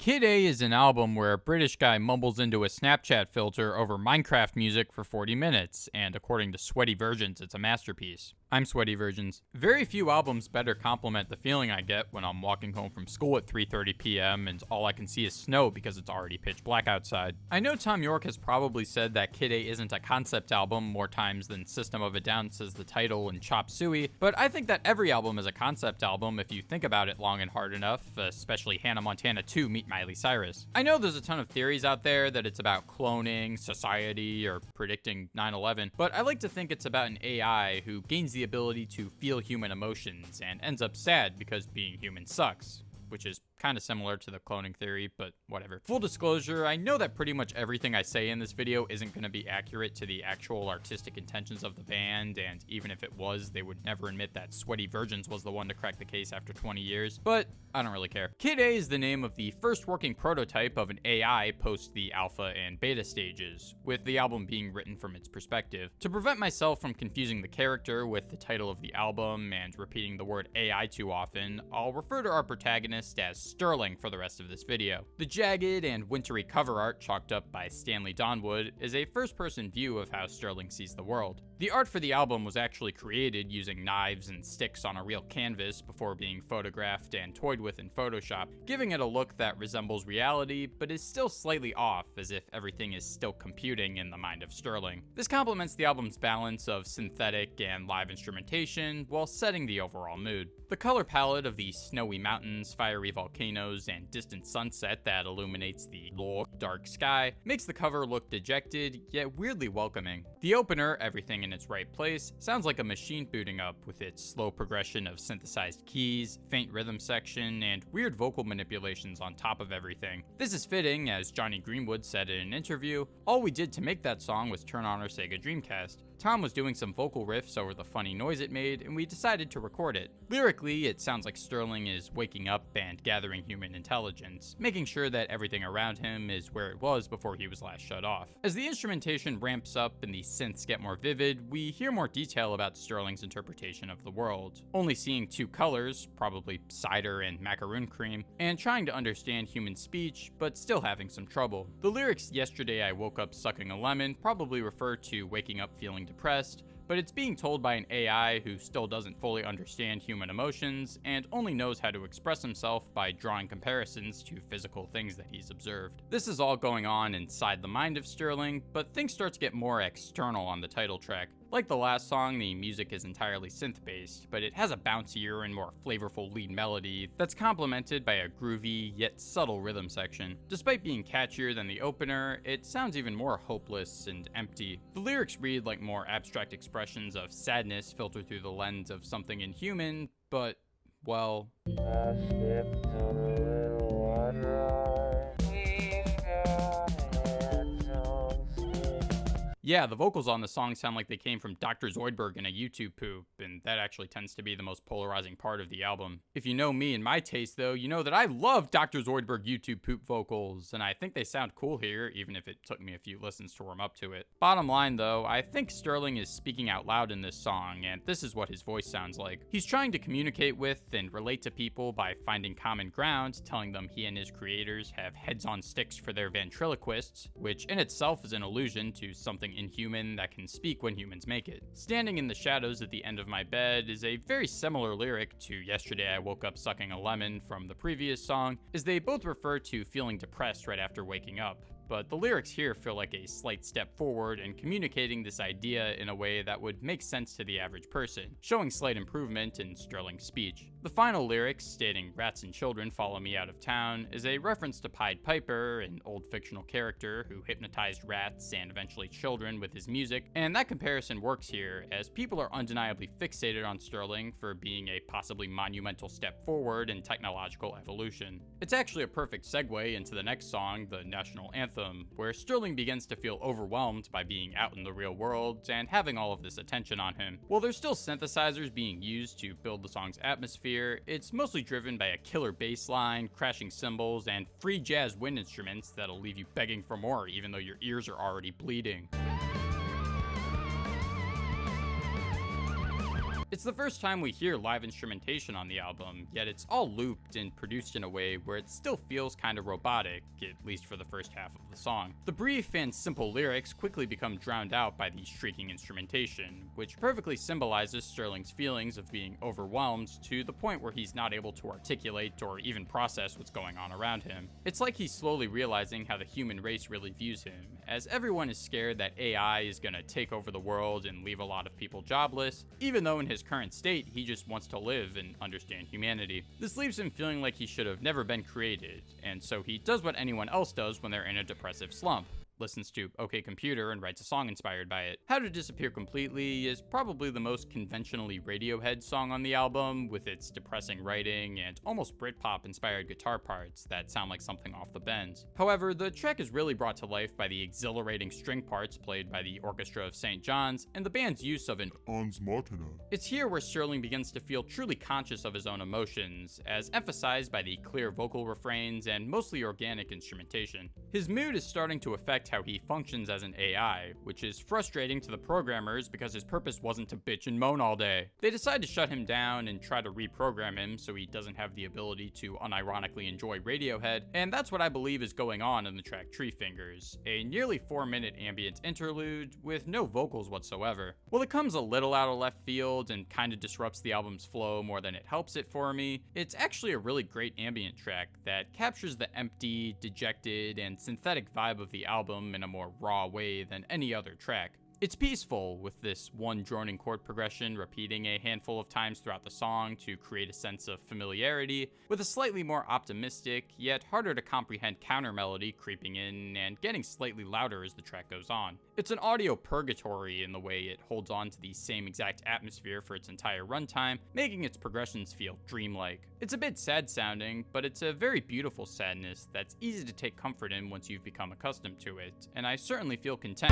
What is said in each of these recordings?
Kid A is an album where a British guy mumbles into a Snapchat filter over Minecraft music for 40 minutes, and according to Sweaty Virgins, it's a masterpiece. I'm Sweaty Virgins. Very few albums better complement the feeling I get when I'm walking home from school at 3:30 p.m. and all I can see is snow because it's already pitch black outside. I know Tom York has probably said that Kid A isn't a concept album more times than System of a Down says the title and Chop Suey, but I think that every album is a concept album if you think about it long and hard enough, especially Hannah Montana 2 Meet Miley Cyrus. I know there's a ton of theories out there that it's about cloning, society, or predicting 9/11, but I like to think it's about an AI who gains the ability to feel human emotions and ends up sad because being human sucks, which is kind of similar to the cloning theory, but whatever. Full disclosure, I know that pretty much everything I say in this video isn't going to be accurate to the actual artistic intentions of the band, and even if it was, they would never admit that Sweaty Virgins was the one to crack the case after 20 years, but I don't really care. Kid A is the name of the first working prototype of an AI post the alpha and beta stages, with the album being written from its perspective. To prevent myself from confusing the character with the title of the album and repeating the word AI too often, I'll refer to our protagonist as Sterling for the rest of this video. The jagged and wintry cover art chalked up by Stanley Donwood is a first-person view of how Sterling sees the world. The art for the album was actually created using knives and sticks on a real canvas before being photographed and toyed with in Photoshop, giving it a look that resembles reality but is still slightly off, as if everything is still computing in the mind of Sterling. This complements the album's balance of synthetic and live instrumentation while setting the overall mood. The color palette of the snowy mountains, fiery volcanoes, and distant sunset that illuminates the low, dark sky makes the cover look dejected, yet weirdly welcoming. The opener, Everything in Its Right Place, sounds like a machine booting up with its slow progression of synthesized keys, faint rhythm section, and weird vocal manipulations on top of everything. This is fitting, as Johnny Greenwood said in an interview, all we did to make that song was turn on our Sega Dreamcast. Tom was doing some vocal riffs over the funny noise it made, and we decided to record it. Lyrically, it sounds like Sterling is waking up and gathering human intelligence, making sure that everything around him is where it was before he was last shut off. As the instrumentation ramps up and the synths get more vivid, we hear more detail about Sterling's interpretation of the world. Only seeing two colors, probably cider and macaroon cream, and trying to understand human speech, but still having some trouble. The lyrics "Yesterday I woke up sucking a lemon" probably refer to waking up feeling depressed, but it's being told by an AI who still doesn't fully understand human emotions and only knows how to express himself by drawing comparisons to physical things that he's observed. This is all going on inside the mind of Sterling, but things start to get more external on the title track. Like the last song, the music is entirely synth-based, but it has a bouncier and more flavorful lead melody that's complemented by a groovy yet subtle rhythm section. Despite being catchier than the opener, it sounds even more hopeless and empty. The lyrics read like more abstract expressions of sadness filtered through the lens of something inhuman, but, well... I slipped on a little water. Yeah, the vocals on the song sound like they came from Dr. Zoidberg in a YouTube poop, and that actually tends to be the most polarizing part of the album. If you know me and my taste, though, you know that I love Dr. Zoidberg YouTube poop vocals, and I think they sound cool here, even if it took me a few listens to warm up to it. Bottom line, though, I think Sterling is speaking out loud in this song, and this is what his voice sounds like. He's trying to communicate with and relate to people by finding common ground, telling them he and his creators have heads on sticks for their ventriloquists, which in itself is an allusion to something inhuman that can speak when humans make it. Standing in the shadows at the end of my bed is a very similar lyric to Yesterday I Woke Up Sucking a Lemon from the previous song, as they both refer to feeling depressed right after waking up. But the lyrics here feel like a slight step forward in communicating this idea in a way that would make sense to the average person, showing slight improvement in Sterling's speech. The final lyrics, stating "Rats and children follow me out of town," is a reference to Pied Piper, an old fictional character who hypnotized rats and eventually children with his music, and that comparison works here, as people are undeniably fixated on Sterling for being a possibly monumental step forward in technological evolution. It's actually a perfect segue into the next song, the national anthem, where Sterling begins to feel overwhelmed by being out in the real world and having all of this attention on him. While there's still synthesizers being used to build the song's atmosphere, it's mostly driven by a killer bass line, crashing cymbals, and free jazz wind instruments that'll leave you begging for more even though your ears are already bleeding. It's the first time we hear live instrumentation on the album, yet it's all looped and produced in a way where it still feels kind of robotic, at least for the first half of the song. The brief and simple lyrics quickly become drowned out by the shrieking instrumentation, which perfectly symbolizes Sterling's feelings of being overwhelmed to the point where he's not able to articulate or even process what's going on around him. It's like he's slowly realizing how the human race really views him, as everyone is scared that AI is gonna take over the world and leave a lot of people jobless, even though in his current state he just wants to live and understand humanity. This leaves him feeling like he should have never been created, and so he does what anyone else does when they're in a depressive slump. Listens to OK Computer and writes a song inspired by it. How to Disappear Completely is probably the most conventionally Radiohead song on the album, with its depressing writing and almost Britpop inspired guitar parts that sound like something off the bends. However, the track is really brought to life by the exhilarating string parts played by the Orchestra of St. John's and the band's use of an Ons Martina. It's here where Sterling begins to feel truly conscious of his own emotions, as emphasized by the clear vocal refrains and mostly organic instrumentation. His mood is starting to affect how he functions as an AI, which is frustrating to the programmers because his purpose wasn't to bitch and moan all day. They decide to shut him down and try to reprogram him so he doesn't have the ability to unironically enjoy Radiohead, and that's what I believe is going on in the track Tree Fingers, a nearly 4-minute ambient interlude with no vocals whatsoever. While it comes a little out of left field and kinda disrupts the album's flow more than it helps it for me, it's actually a really great ambient track that captures the empty, dejected, and synthetic vibe of the album in a more raw way than any other track. It's peaceful, with this one droning chord progression repeating a handful of times throughout the song to create a sense of familiarity, with a slightly more optimistic, yet harder to comprehend counter melody creeping in and getting slightly louder as the track goes on. It's an audio purgatory in the way it holds on to the same exact atmosphere for its entire runtime, making its progressions feel dreamlike. It's a bit sad sounding, but it's a very beautiful sadness that's easy to take comfort in once you've become accustomed to it, and I certainly feel content.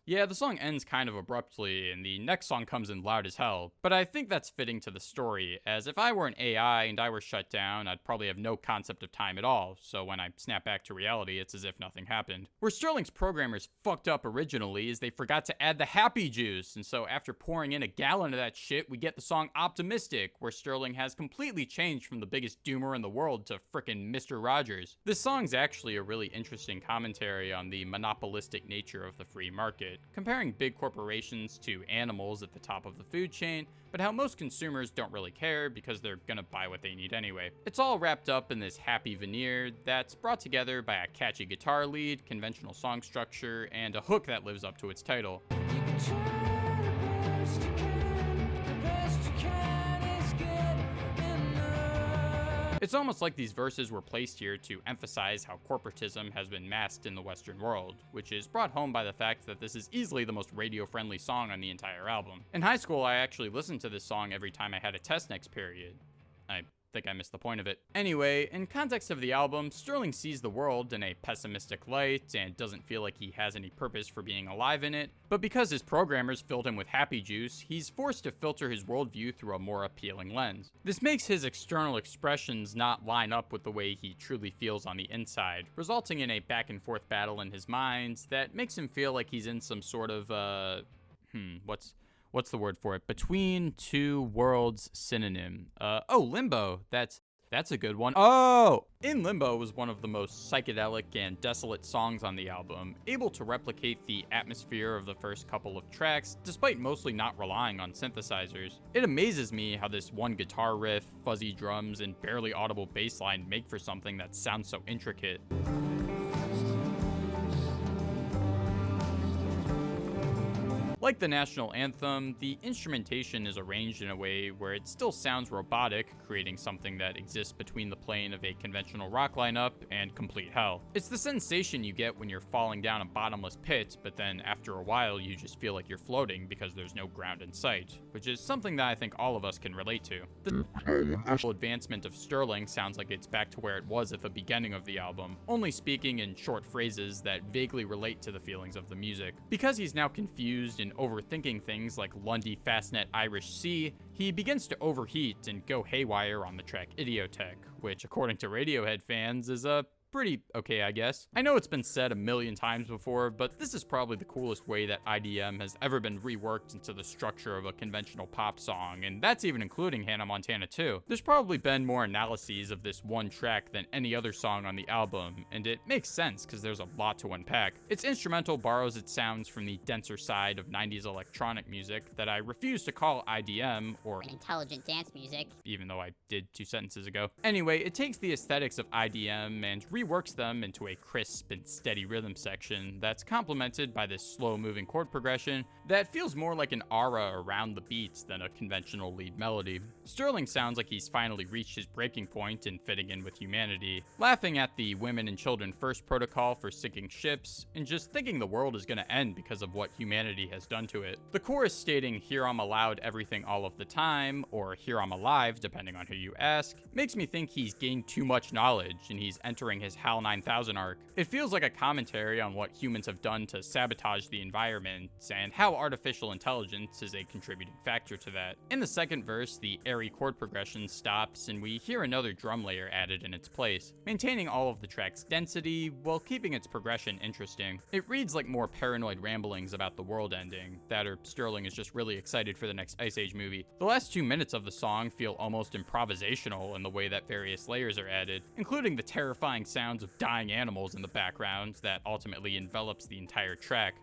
Yeah, the song ends kind of abruptly, and the next song comes in loud as hell, but I think that's fitting to the story, as if I were an AI and I were shut down, I'd probably have no concept of time at all, so when I snap back to reality, it's as if nothing happened. Where Sterling's programmers fucked up originally is they forgot to add the happy juice, and so after pouring in a gallon of that shit, we get the song Optimistic, where Sterling has completely changed from the biggest doomer in the world to frickin' Mr. Rogers. This song's actually a really interesting commentary on the monopolistic nature of the free market, comparing big corporations to animals at the top of the food chain, but how most consumers don't really care because they're gonna buy what they need anyway. It's all wrapped up in this happy veneer that's brought together by a catchy guitar lead, conventional song structure, and a hook that lives up to its title. It's almost like these verses were placed here to emphasize how corporatism has been masked in the Western world, which is brought home by the fact that this is easily the most radio-friendly song on the entire album. In high school, I actually listened to this song every time I had a test next period. I think I missed the point of it. Anyway, in context of the album, Sterling sees the world in a pessimistic light and doesn't feel like he has any purpose for being alive in it, but because his programmers filled him with happy juice, he's forced to filter his worldview through a more appealing lens. This makes his external expressions not line up with the way he truly feels on the inside, resulting in a back and forth battle in his mind that makes him feel like he's in some sort of, what's the word for it? Between two worlds synonym. Limbo. That's a good one. Oh! In Limbo was one of the most psychedelic and desolate songs on the album, able to replicate the atmosphere of the first couple of tracks, despite mostly not relying on synthesizers. It amazes me how this one guitar riff, fuzzy drums, and barely audible bass line make for something that sounds so intricate. Like the national anthem, the instrumentation is arranged in a way where it still sounds robotic, creating something that exists between the plane of a conventional rock lineup and complete hell. It's the sensation you get when you're falling down a bottomless pit, but then after a while you just feel like you're floating because there's no ground in sight, which is something that I think all of us can relate to. The advancement of Sterling sounds like it's back to where it was at the beginning of the album, only speaking in short phrases that vaguely relate to the feelings of the music. Because he's now confused and overthinking things like Lundy Fastnet Irish Sea, he begins to overheat and go haywire on the track Idiotech, which according to Radiohead fans is a pretty okay, I guess. I know it's been said a million times before, but this is probably the coolest way that IDM has ever been reworked into the structure of a conventional pop song, and that's even including Hannah Montana too. There's probably been more analyses of this one track than any other song on the album, and it makes sense because there's a lot to unpack. Its instrumental borrows its sounds from the denser side of 90s electronic music that I refuse to call IDM or intelligent dance music, even though I did 2 sentences ago. Anyway, it takes the aesthetics of IDM and reworks them into a crisp and steady rhythm section that's complemented by this slow-moving chord progression that feels more like an aura around the beats than a conventional lead melody. Sterling sounds like he's finally reached his breaking point in fitting in with humanity, laughing at the women and children first protocol for sinking ships, and just thinking the world is gonna end because of what humanity has done to it. The chorus stating, "Here I'm allowed everything all of the time," or "Here I'm alive," depending on who you ask, makes me think he's gained too much knowledge and he's entering his HAL 9000 arc. It feels like a commentary on what humans have done to sabotage the environment and how artificial intelligence is a contributing factor to that. In the second verse, the airy chord progression stops and we hear another drum layer added in its place, maintaining all of the track's density while keeping its progression interesting. It reads like more paranoid ramblings about the world ending, that or Sterling is just really excited for the next Ice Age movie. The last 2 minutes of the song feel almost improvisational in the way that various layers are added, including the terrifying sounds of dying animals in the background that ultimately envelops the entire track.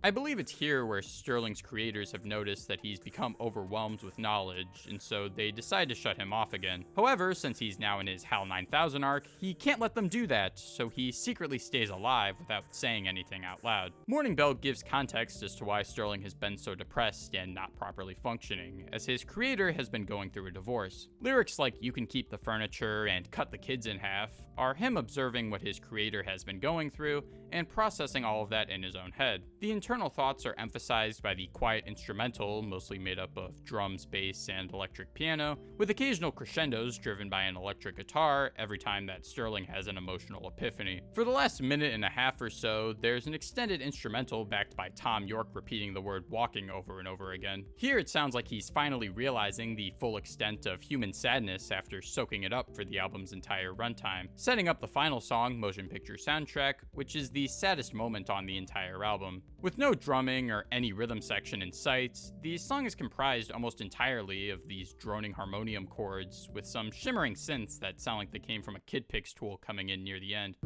I believe it's here where Sterling's creators have noticed that he's become overwhelmed with knowledge, and so they decide to shut him off again. However, since he's now in his HAL 9000 arc, he can't let them do that, so he secretly stays alive without saying anything out loud. Morning Bell gives context as to why Sterling has been so depressed and not properly functioning, as his creator has been going through a divorce. Lyrics like "You can keep the furniture" and "cut the kids in half" are him observing what his creator has been going through and processing all of that in his own head. The internal thoughts are emphasized by the quiet instrumental, mostly made up of drums, bass, and electric piano, with occasional crescendos driven by an electric guitar every time that Sterling has an emotional epiphany. For the last minute and a half or so, there's an extended instrumental backed by Tom York repeating the word "walking" over and over again. Here it sounds like he's finally realizing the full extent of human sadness after soaking it up for the album's entire runtime, setting up the final song, Motion Picture Soundtrack, which is the saddest moment on the entire album. With no drumming or any rhythm section in sight, the song is comprised almost entirely of these droning harmonium chords with some shimmering synths that sound like they came from a Kid Pix tool coming in near the end.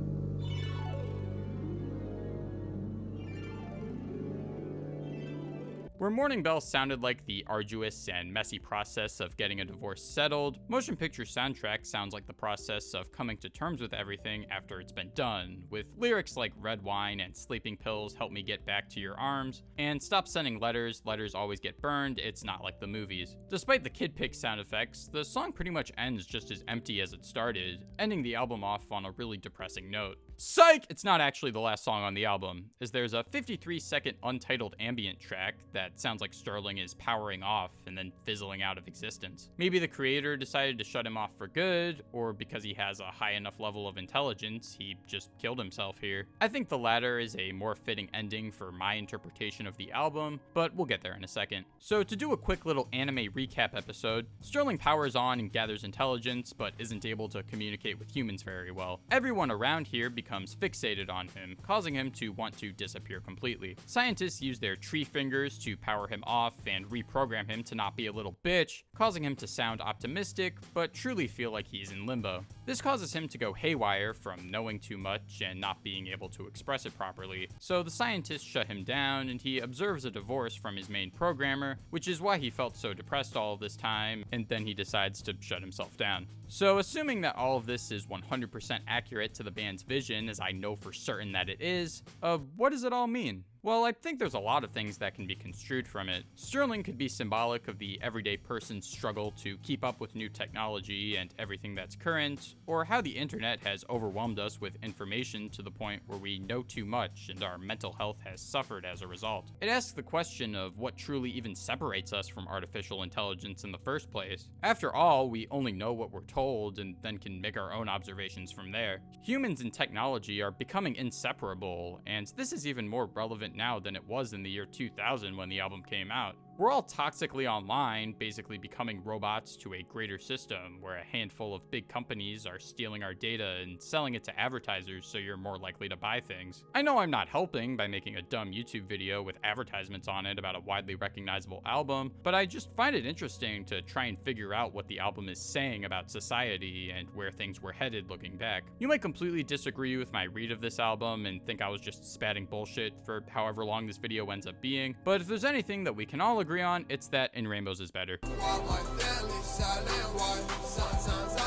Where Morning Bell sounded like the arduous and messy process of getting a divorce settled, Motion Picture Soundtrack sounds like the process of coming to terms with everything after it's been done, with lyrics like "Red wine and sleeping pills help me get back to your arms," and "Stop sending letters, letters always get burned, it's not like the movies." Despite the Kid Pix sound effects, the song pretty much ends just as empty as it started, ending the album off on a really depressing note. Psych! It's not actually the last song on the album, as there's a 53-second untitled ambient track that sounds like Sterling is powering off and then fizzling out of existence. Maybe the creator decided to shut him off for good, or because he has a high enough level of intelligence, he just killed himself here. I think the latter is a more fitting ending for my interpretation of the album, but we'll get there in a second. So to do a quick little anime recap episode, Sterling powers on and gathers intelligence, but isn't able to communicate with humans very well. Everyone around here becomes fixated on him, causing him to want to disappear completely. Scientists use their tree fingers to power him off and reprogram him to not be a little bitch, causing him to sound optimistic, but truly feel like he's in limbo. This causes him to go haywire from knowing too much and not being able to express it properly, so the scientists shut him down and he observes a divorce from his main programmer, which is why he felt so depressed all of this time, and then he decides to shut himself down. So assuming that all of this is 100% accurate to the band's vision, as I know for certain that it is, what does it all mean? Well, I think there's a lot of things that can be construed from it. Sterling could be symbolic of the everyday person's struggle to keep up with new technology and everything that's current, or how the internet has overwhelmed us with information to the point where we know too much and our mental health has suffered as a result. It asks the question of what truly even separates us from artificial intelligence in the first place. After all, we only know what we're told and then can make our own observations from there. Humans and technology are becoming inseparable, and this is even more relevant different now than it was in the year 2000 when the album came out. We're all toxically online, basically becoming robots to a greater system where a handful of big companies are stealing our data and selling it to advertisers so you're more likely to buy things. I know I'm not helping by making a dumb YouTube video with advertisements on it about a widely recognizable album, but I just find it interesting to try and figure out what the album is saying about society and where things were headed looking back. You might completely disagree with my read of this album and think I was just spatting bullshit for however long this video ends up being, but if there's anything that we can all agree on, it's that In Rainbows is better. While my family's silent, why sometimes